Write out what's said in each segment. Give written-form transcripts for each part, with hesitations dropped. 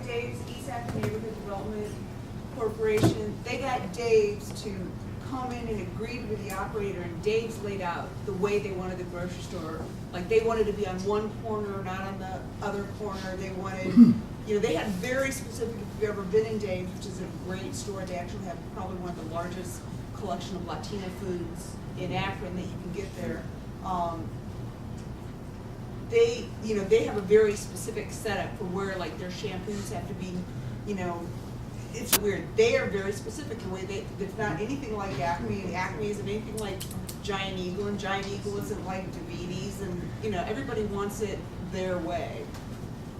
Dave's, East Akron Neighborhood Development Corporation, they got Dave's to come in and agreed with the operator, and Dave's laid out the way they wanted the grocery store. Like, they wanted to be on one corner, not on the other corner. They wanted, you know, they had very specific, if you've ever been in Dave's, which is a great store, they actually have probably one of the largest collection of Latina foods in Akron that you can get there. They, you know, they have a very specific setup for where, like, their shampoos have to be, you know, it's weird. They are very specific in the way it's not anything like Acme. Acme isn't anything like Giant Eagle, and Giant Eagle isn't like DeVity's, and, you know, everybody wants it their way.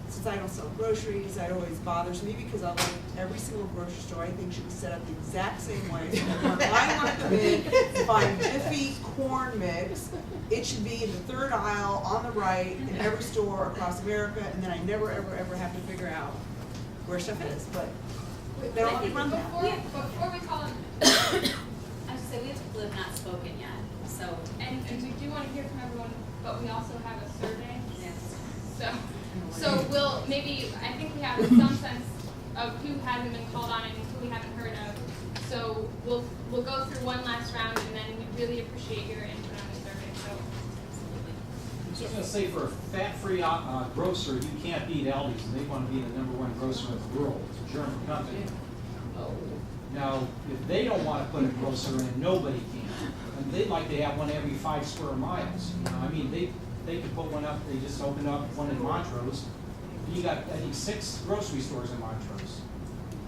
Since I don't sell groceries, that always bothers me, because I like every single grocery store, I think, should be set up the exact same way. So when I want to come in and find Jiffy corn mix, it should be in the third aisle on the right in every store across America, and then I never, ever, ever have to figure out where stuff is. But they don't let me run that. Before we call him, I should say we have people who have not spoken yet. So and we do want to hear from everyone, but we also have a survey. yes. So we'll maybe, I think we have some sense of who hasn't been called on and who we haven't heard of. So we'll go through one last round, and then we really appreciate your input on the survey. So I was just going to say, for a fat-free grocer, you can't beat Aldi's, and they want to be the #1 grocer in the world. It's a German company. Now, if they don't want to put a grocer in, nobody can. And they'd like to have one every 5 square miles. You know, I mean, they could put one up. They just opened up one in Montrose. You got, I think, 6 grocery stores in Montrose,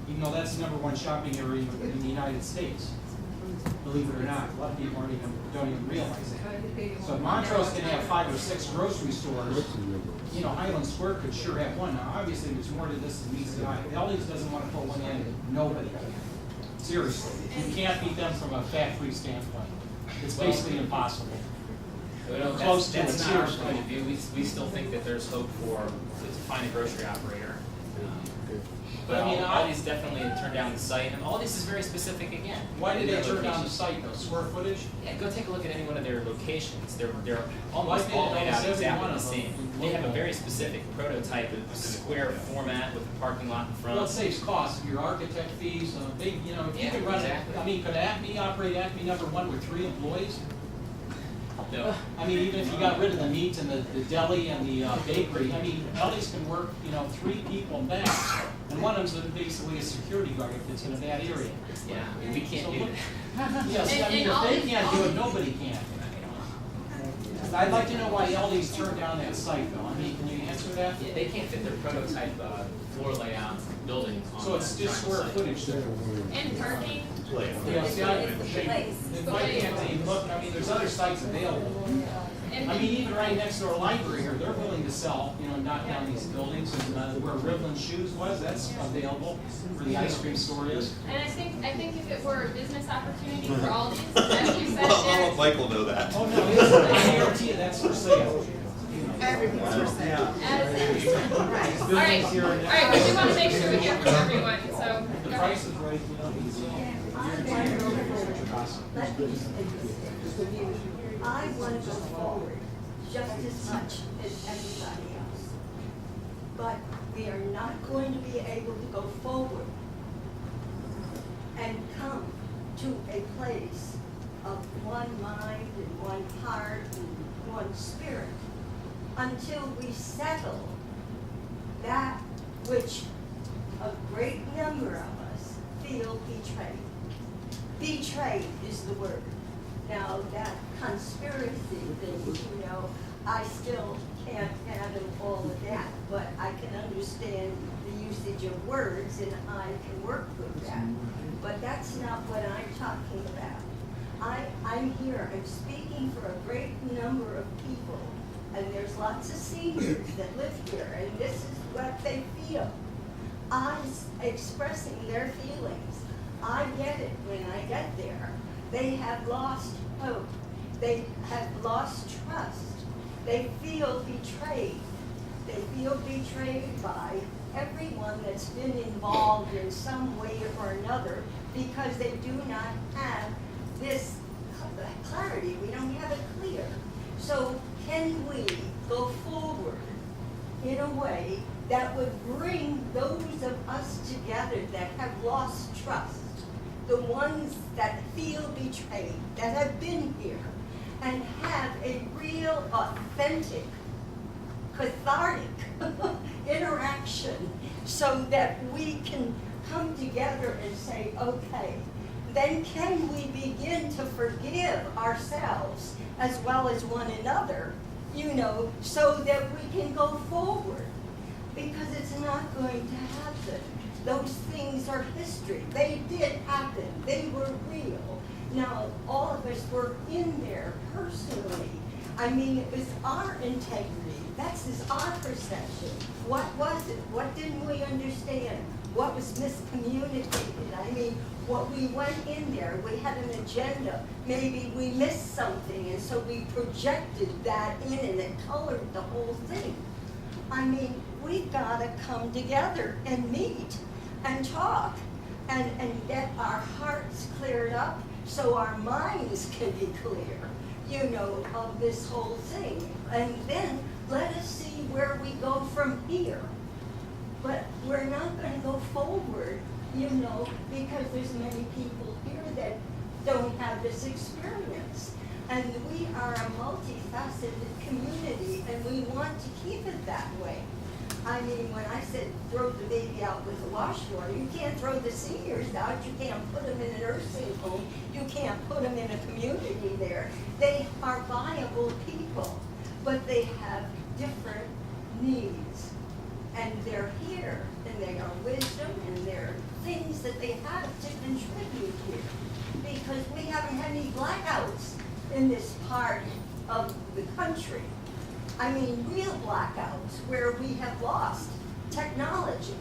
even though that's the #1 shopping area in the United States. Believe it or not, a lot of people don't even realize it. So Montrose can have 5 or 6 grocery stores. You know, Highland Square could sure have one. Now, obviously, there's more to this than meets the eye. Aldi's doesn't want to put one in. Nobody can. Seriously, you can't beat them from a fat-free standpoint. It's basically impossible. Well, Close to that's it, not our seriously. point of view. We still think that there's hope to find a grocery operator. But I mean, Aldi's definitely turned down the site, and Aldi's is very specific again. Why did they Their turn down the locations. site, though? Square footage? Yeah, go take a look at any one of their locations. They're Well, almost I did all laid out almost every exactly one the of them. same. They have a very specific prototype of square format with a parking lot in front. Well, it saves costs, your architect fees, big, you know, if you Yeah, could run it, exactly. I mean, could Acme operate Acme #1 with 3 employees? No. I mean, even if you got rid of the meat and the deli and the bakery, I mean, Aldi's can work, you know, 3 people max, and one of them's basically a security guard if it's in a bad area. Yeah, I mean, we can't So do look- that. Yes, I mean, And if they Aldi's- can't do it, nobody can. I'd like to know why Aldi's turned down that site, though. I mean, can you answer that? Yeah, they can't fit their prototype floor layout building on So it's the just triangle square site. footage there. and parking. Yeah, see, why can't they look, I mean, there's other sites available. And I mean, even right next to our library here, they're willing to sell, you know, knock down these buildings, and where Rivlin Shoes was, that's available, where the ice cream store is. And I think if it were a business opportunity for all these, as you said, Well, I'll there, let Michael know that. Oh, no, it's, I guarantee you that's for sale. Everything's for sale. as, all right, we do want to make sure we hear from everyone, so. The price is right, you know, he's, I want to go forward just as much as everybody else. But we are not going to be able to go forward and come to a place of one mind and one heart and one spirit until we settle that which a great number of us feel betrayed. Betrayed is the word. Now, that conspiracy thing, you know, I still can't fathom all of that, but I can understand the usage of words and I can work with that. But that's not what I'm talking about. I'm here, I'm speaking for a great number of people, and there's lots of seniors that live here, and this is what they feel. Expressing their feelings. I get it when I get there. They have lost hope. They have lost trust. They feel betrayed. They feel betrayed by everyone that's been involved in some way or another because they do not have this clarity. We don't have it clear. So can we go forward in a way that would bring those of us together that have lost trust, the ones that feel betrayed, that have been here, and have a real, authentic, cathartic interaction so that we can come together and say, okay, then can we begin to forgive ourselves as well as one another, so that we can go forward. Because it's not going to happen. Those things are history. They did happen. They were real. Now, all of us were in there personally. I mean, it was our integrity. That's our perception. What was it? What didn't we understand? What was miscommunicated? I mean, what we went in there, we had an agenda. Maybe we missed something, and so we projected that in, and it colored the whole thing. I mean, we've got to come together and meet and talk and get our hearts cleared up so our minds can be clear, of this whole thing. And then let us see where we go from here. But we're not going to go forward, because there's many people here that don't have this experience. And we are a multifaceted community, and we want to keep it that way. I mean, when I said throw the baby out with the washwater, you can't throw the seniors out. You can't put them in a nursing home. You can't put them in a community there. They are viable people, but they have different needs. And they're here, and they are wisdom, and they're things that they have to contribute here. Because we haven't had any blackouts in this part of the country. I mean, real blackouts where we have lost technology.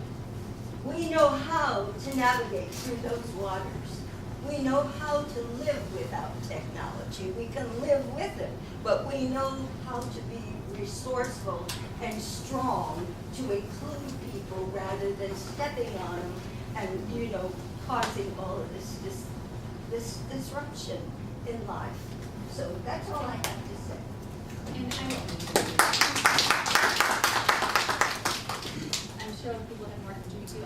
We know how to navigate through those waters. We know how to live without technology. We can live with it, but we know how to be resourceful and strong to include people rather than stepping on them and, causing all of this disruption in life. So that's all I have to say. And I'm sure people have more to do too.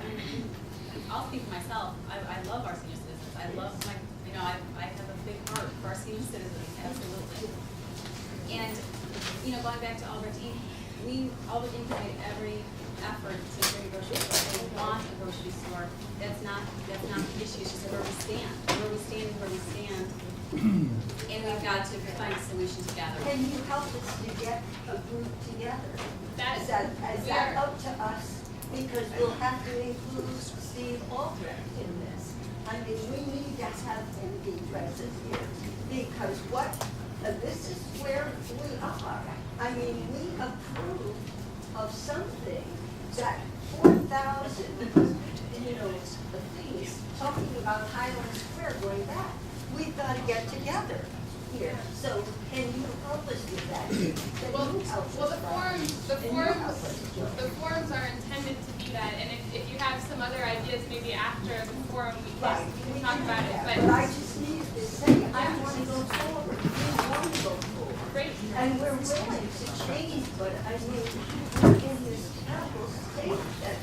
I'll speak for myself. I love our senior citizens. I love I have a big heart for our senior citizens, absolutely. And, going back to Albrecht Inc, Albrecht Inc made every effort to bring a grocery store. They want a grocery store. That's not the issue. It's just where we stand. Where we stand is where we stand. And we've got to find a solution together. Can you help us to get a group together? Is that up to us? Because we'll have to include Steve Albrecht in this. I mean, we need to have him be present here. Because this is where we are. I mean, we approve of something that 4,000, things talking about Highland Square going back. We've got to get together here. So can you help us with that? The forums are intended to be that, and if you have some other ideas, maybe after the forum we can talk about it. But I just need to say, I want to go forward. We want to go forward. Great. And we're willing to change, but I mean, we're in this terrible state that,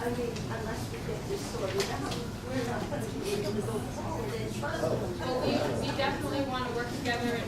unless we get this sorted out, we're not going to be able to go forward and trust them. Well, we definitely want to work together and